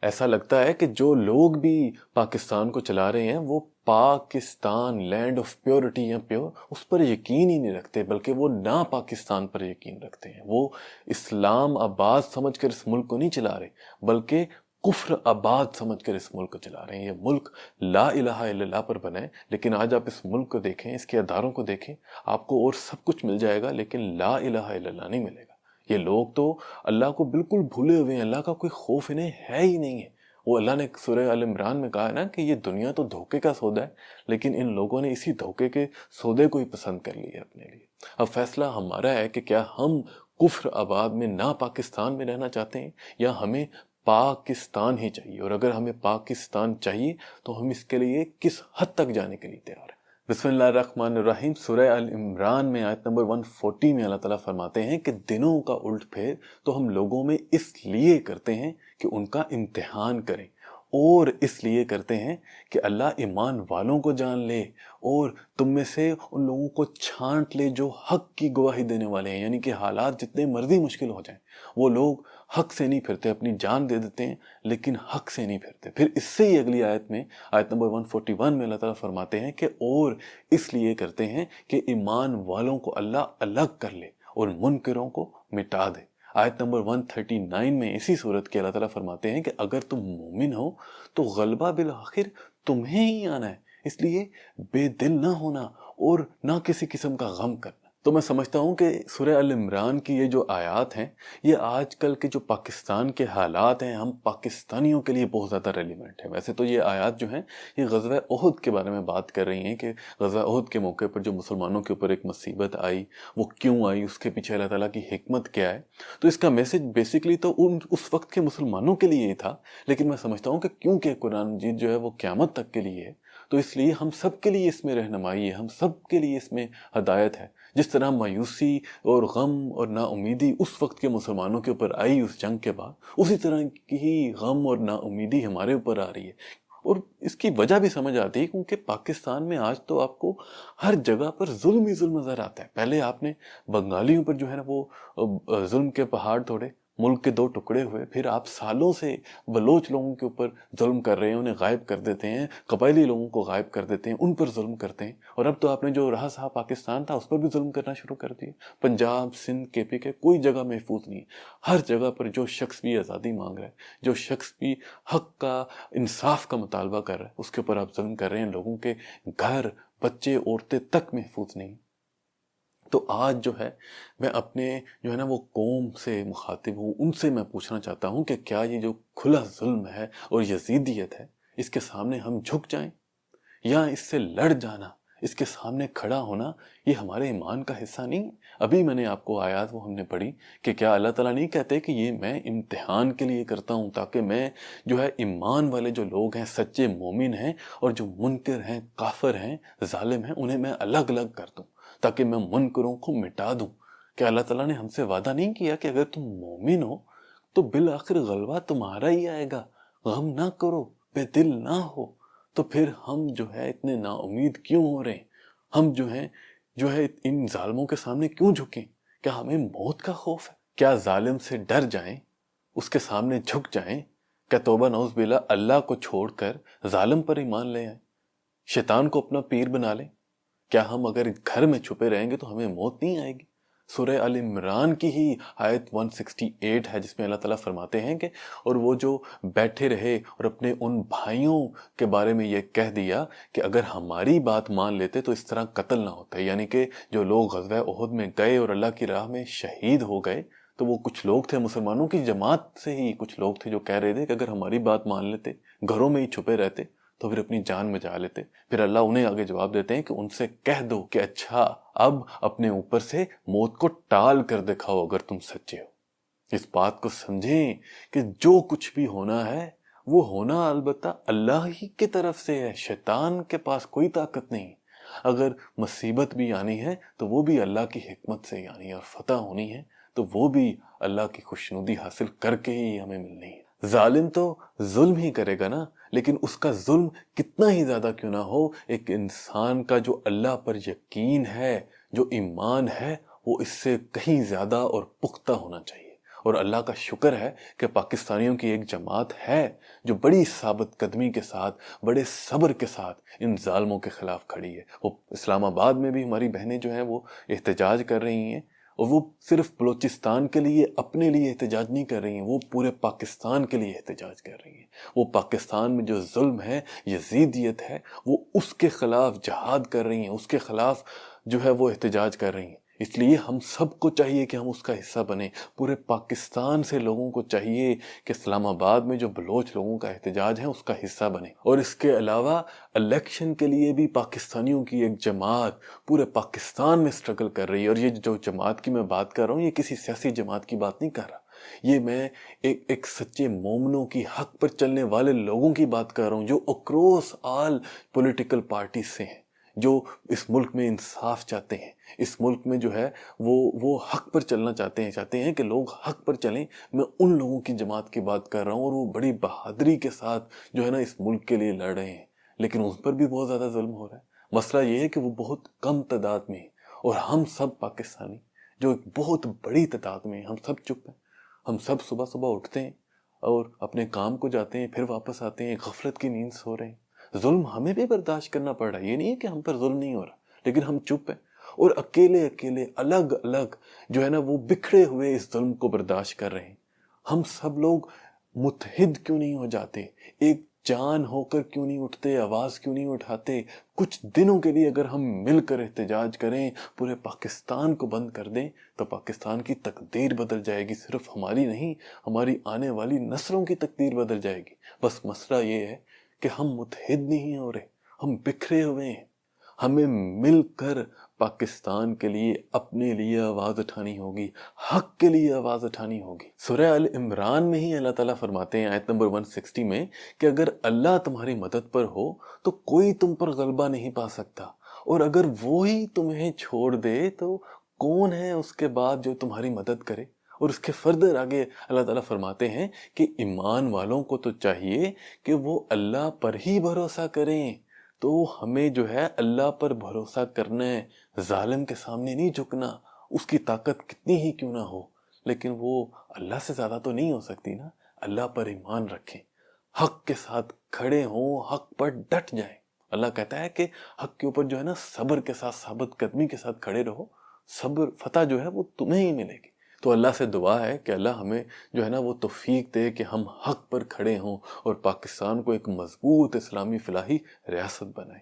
ایسا لگتا ہے کہ جو لوگ بھی پاکستان کو چلا رہے ہیں وہ پاکستان لینڈ آف پیورٹی یا پیور اس پر یقین ہی نہیں رکھتے، بلکہ وہ نا پاکستان پر یقین رکھتے ہیں۔ وہ اسلام آباد سمجھ کر اس ملک کو نہیں چلا رہے، بلکہ کفر آباد سمجھ کر اس ملک کو چلا رہے ہیں۔ یہ ملک لا الہ الا اللہ پر بنا ہے، لیکن آج آپ اس ملک کو دیکھیں، اس کے اداروں کو دیکھیں، آپ کو اور سب کچھ مل جائے گا لیکن لا الہ الا اللہ نہیں ملے گا۔ یہ لوگ تو اللہ کو بالکل بھولے ہوئے ہیں، اللہ کا کوئی خوف انہیں ہے ہی نہیں ہے۔ وہ اللہ نے سورہ آل عمران میں کہا ہے نا کہ یہ دنیا تو دھوکے کا سودا ہے، لیکن ان لوگوں نے اسی دھوکے کے سودے کو ہی پسند کر لیا اپنے لیے۔ اب فیصلہ ہمارا ہے کہ کیا ہم کفر آباد میں نا پاکستان میں رہنا چاہتے ہیں یا ہمیں پاکستان ہی چاہیے، اور اگر ہمیں پاکستان چاہیے تو ہم اس کے لیے کس حد تک جانے کے لیے تیار ہیں۔ بسم اللہ الرحمن الرحیم۔ سورہ آل عمران میں آیت نمبر 140 میں اللہ تعالیٰ فرماتے ہیں کہ دنوں کا الٹ پھیر تو ہم لوگوں میں اس لیے کرتے ہیں کہ ان کا امتحان کریں، اور اس لیے کرتے ہیں کہ اللہ ایمان والوں کو جان لے اور تم میں سے ان لوگوں کو چھانٹ لے جو حق کی گواہی دینے والے ہیں۔ یعنی کہ حالات جتنے مرضی مشکل ہو جائیں، وہ لوگ حق سے نہیں پھرتے، اپنی جان دے دیتے ہیں لیکن حق سے نہیں پھرتے۔ پھر اس سے ہی اگلی آیت میں آیت نمبر 141 میں اللہ تعالیٰ فرماتے ہیں کہ اور اس لیے کرتے ہیں کہ ایمان والوں کو اللہ الگ کر لے اور منکروں کو مٹا دے۔ آیت نمبر 139 میں اسی صورت کے اللہ تعالیٰ فرماتے ہیں کہ اگر تم مومن ہو تو غلبہ بالآخر تمہیں ہی آنا ہے، اس لیے بے دل نہ ہونا اور نہ کسی قسم کا غم کرنا۔ تو میں سمجھتا ہوں کہ سورہ ال عمران کی یہ جو آیات ہیں، یہ آج کل کے جو پاکستان کے حالات ہیں، ہم پاکستانیوں کے لیے بہت زیادہ ریلیونٹ ہے۔ ویسے تو یہ آیات جو ہیں یہ غزوہ احد کے بارے میں بات کر رہی ہیں کہ غزوہ احد کے موقع پر جو مسلمانوں کے اوپر ایک مصیبت آئی، وہ کیوں آئی، اس کے پیچھے اللہ تعالیٰ کی حکمت کیا ہے۔ تو اس کا میسج بیسکلی تو اس وقت کے مسلمانوں کے لیے ہی تھا، لیکن میں سمجھتا ہوں کہ کیونکہ قرآن مجید جو ہے وہ قیامت تک کے لیے ہے، تو اس لیے ہم سب کے لیے اس میں رہنمائی ہے، ہم سب کے لیے اس میں ہدایت ہے۔ جس طرح مایوسی اور غم اور نا امیدی اس وقت کے مسلمانوں کے اوپر آئی اس جنگ کے بعد، اسی طرح کی ہی غم اور نا امیدی ہمارے اوپر آ رہی ہے۔ اور اس کی وجہ بھی سمجھ آتی ہے کیونکہ پاکستان میں آج تو آپ کو ہر جگہ پر ظلم ہی ظلم نظر آتا ہے۔ پہلے آپ نے بنگالیوں پر جو ہے نا وہ ظلم کے پہاڑ توڑے، ملک کے دو ٹکڑے ہوئے، پھر آپ سالوں سے بلوچ لوگوں کے اوپر ظلم کر رہے ہیں، انہیں غائب کر دیتے ہیں، قبائلی لوگوں کو غائب کر دیتے ہیں، ان پر ظلم کرتے ہیں، اور اب تو آپ نے جو رہا سہا پاکستان تھا اس پر بھی ظلم کرنا شروع کر دیا۔ پنجاب، سندھ، کے پی کے کوئی جگہ محفوظ نہیں ہے۔ ہر جگہ پر جو شخص بھی آزادی مانگ رہا ہے، جو شخص بھی حق کا، انصاف کا مطالبہ کر رہا ہے، اس کے اوپر آپ ظلم کر رہے ہیں۔ لوگوں کے گھر، بچے، عورتیں تک محفوظ نہیں۔ تو آج جو ہے میں اپنے جو ہے نا وہ قوم سے مخاطب ہوں، ان سے میں پوچھنا چاہتا ہوں کہ کیا یہ جو کھلا ظلم ہے اور یزیدیت ہے، اس کے سامنے ہم جھک جائیں، یا اس سے لڑ جانا، اس کے سامنے کھڑا ہونا یہ ہمارے ایمان کا حصہ نہیں؟ ابھی میں نے آپ کو آیات وہ ہم نے پڑھی کہ کیا اللہ تعالیٰ نہیں کہتے کہ یہ میں امتحان کے لیے کرتا ہوں، تاکہ میں جو ہے ایمان والے جو لوگ ہیں، سچے مومن ہیں، اور جو منکر ہیں، کافر ہیں، ظالم ہیں، انہیں میں الگ الگ کر دوں، تاکہ میں منکروں کو مٹا دوں۔ کہ اللہ تعالیٰ نے ہم سے وعدہ نہیں کیا کہ اگر تم مومن ہو تو بالآخر غلبہ تمہارا ہی آئے گا، غم نہ کرو، بے دل نہ ہو؟ تو پھر ہم جو ہے اتنے نا امید کیوں ہو رہے ہیں؟ ہم جو ہے ان ظالموں کے سامنے کیوں جھکیں؟ کیا ہمیں موت کا خوف ہے؟ کیا ظالم سے ڈر جائیں، اس کے سامنے جھک جائیں؟ کیا توبہ نعوذ باللہ اللہ کو چھوڑ کر ظالم پر ایمان لے آئیں، شیطان کو اپنا پیر بنا لیں؟ کیا ہم اگر گھر میں چھپے رہیں گے تو ہمیں موت نہیں آئے گی؟ سورہ ال عمران کی ہی آیت 168 ہے جس میں اللہ تعالیٰ فرماتے ہیں کہ اور وہ جو بیٹھے رہے اور اپنے ان بھائیوں کے بارے میں یہ کہہ دیا کہ اگر ہماری بات مان لیتے تو اس طرح قتل نہ ہوتا۔ یعنی کہ جو لوگ غزوہ احد میں گئے اور اللہ کی راہ میں شہید ہو گئے، تو وہ کچھ لوگ تھے، مسلمانوں کی جماعت سے ہی کچھ لوگ تھے جو کہہ رہے تھے کہ اگر ہماری بات مان لیتے، گھروں میں ہی چھپے رہتے تو پھر اپنی جان بچا لیتے۔ پھر اللہ انہیں آگے جواب دیتے ہیں کہ ان سے کہہ دو کہ اچھا اب اپنے اوپر سے موت کو ٹال کر دکھاؤ اگر تم سچے ہو۔ اس بات کو سمجھیں کہ جو کچھ بھی ہونا ہے وہ ہونا البتہ اللہ ہی کی طرف سے ہے، شیطان کے پاس کوئی طاقت نہیں۔ اگر مصیبت بھی آنی ہے تو وہ بھی اللہ کی حکمت سے ہی آنی ہے، اور فتح ہونی ہے تو وہ بھی اللہ کی خوشنودی حاصل کر کے ہی ہمیں ملنی ہے۔ ظالم تو ظلم ہی کرے گا نا، لیکن اس کا ظلم کتنا ہی زیادہ کیوں نہ ہو، ایک انسان کا جو اللہ پر یقین ہے، جو ایمان ہے، وہ اس سے کہیں زیادہ اور پختہ ہونا چاہیے، اور اللہ کا شکر ہے کہ پاکستانیوں کی ایک جماعت ہے جو بڑی ثابت قدمی کے ساتھ، بڑے صبر کے ساتھ ان ظالموں کے خلاف کھڑی ہے۔ وہ اسلام آباد میں بھی ہماری بہنیں جو ہیں وہ احتجاج کر رہی ہیں، اور وہ صرف بلوچستان کے لیے، اپنے لیے احتجاج نہیں کر رہی ہیں، وہ پورے پاکستان کے لیے احتجاج کر رہی ہیں۔ وہ پاکستان میں جو ظلم ہے، یزیدیت ہے، وہ اس کے خلاف جہاد کر رہی ہیں، اس کے خلاف جو ہے وہ احتجاج کر رہی ہیں۔ اس لیے ہم سب کو چاہیے کہ ہم اس کا حصہ بنیں۔ پورے پاکستان سے لوگوں کو چاہیے کہ اسلام آباد میں جو بلوچ لوگوں کا احتجاج ہے اس کا حصہ بنیں۔ اور اس کے علاوہ الیکشن کے لیے بھی پاکستانیوں کی ایک جماعت پورے پاکستان میں سٹرگل کر رہی ہے۔ اور یہ جو جماعت کی میں بات کر رہا ہوں، یہ کسی سیاسی جماعت کی بات نہیں کر رہا، یہ میں ایک سچے مومنوں کی، حق پر چلنے والے لوگوں کی بات کر رہا ہوں، جو اکروس آل پولیٹیکل پارٹیز سے ہیں، جو اس ملک میں انصاف چاہتے ہیں، اس ملک میں جو ہے وہ حق پر چلنا چاہتے ہیں کہ لوگ حق پر چلیں۔ میں ان لوگوں کی جماعت کی بات کر رہا ہوں، اور وہ بڑی بہادری کے ساتھ جو ہے نا اس ملک کے لیے لڑ رہے ہیں، لیکن ان پر بھی بہت زیادہ ظلم ہو رہا ہے۔ مسئلہ یہ ہے کہ وہ بہت کم تعداد میں ہیں، اور ہم سب پاکستانی جو ایک بہت بڑی تعداد میں ہیں، ہم سب چپ ہیں۔ ہم سب صبح صبح اٹھتے ہیں اور اپنے کام کو جاتے ہیں، پھر واپس آتے ہیں، غفلت کی نیند سو رہے ہیں۔ ظلم ہمیں بھی برداشت کرنا پڑ رہا ہے، یہ نہیں ہے کہ ہم پر ظلم نہیں ہو رہا، لیکن ہم چپ ہیں، اور اکیلے اکیلے الگ الگ جو ہے نا وہ بکھرے ہوئے اس ظلم کو برداشت کر رہے ہیں۔ ہم سب لوگ متحد کیوں نہیں ہو جاتے؟ ایک جان ہو کر کیوں نہیں اٹھتے؟ آواز کیوں نہیں اٹھاتے؟ کچھ دنوں کے لیے اگر ہم مل کر احتجاج کریں، پورے پاکستان کو بند کر دیں، تو پاکستان کی تقدیر بدل جائے گی۔ صرف ہماری نہیں، ہماری آنے والی نسلوں کی تقدیر بدل جائے گی۔ بس مسئلہ یہ ہے کہ ہم متحد نہیں ہو رہے، ہم بکھرے ہوئے ہیں۔ ہمیں مل کر پاکستان کے لیے، اپنے لیے آواز اٹھانی ہوگی، حق کے لیے آواز اٹھانی ہوگی۔ سورہ ال عمران میں ہی اللہ تعالیٰ فرماتے ہیں آیت نمبر 160 میں کہ اگر اللہ تمہاری مدد پر ہو تو کوئی تم پر غلبہ نہیں پا سکتا، اور اگر وہی تمہیں چھوڑ دے تو کون ہے اس کے بعد جو تمہاری مدد کرے؟ اور اس کے فردر آگے اللہ تعالیٰ فرماتے ہیں کہ ایمان والوں کو تو چاہیے کہ وہ اللہ پر ہی بھروسہ کریں۔ تو ہمیں جو ہے اللہ پر بھروسہ کرنا ہے، ظالم کے سامنے نہیں جھکنا، اس کی طاقت کتنی ہی کیوں نہ ہو، لیکن وہ اللہ سے زیادہ تو نہیں ہو سکتی نا۔ اللہ پر ایمان رکھیں، حق کے ساتھ کھڑے ہوں، حق پر ڈٹ جائیں۔ اللہ کہتا ہے کہ حق کے اوپر جو ہے نا صبر کے ساتھ، ثابت قدمی کے ساتھ کھڑے رہو، صبر فتح جو ہے وہ تمہیں ہی ملے گی۔ تو اللہ سے دعا ہے کہ اللہ ہمیں جو ہے نا وہ توفیق دے کہ ہم حق پر کھڑے ہوں اور پاکستان کو ایک مضبوط اسلامی فلاحی ریاست بنائیں۔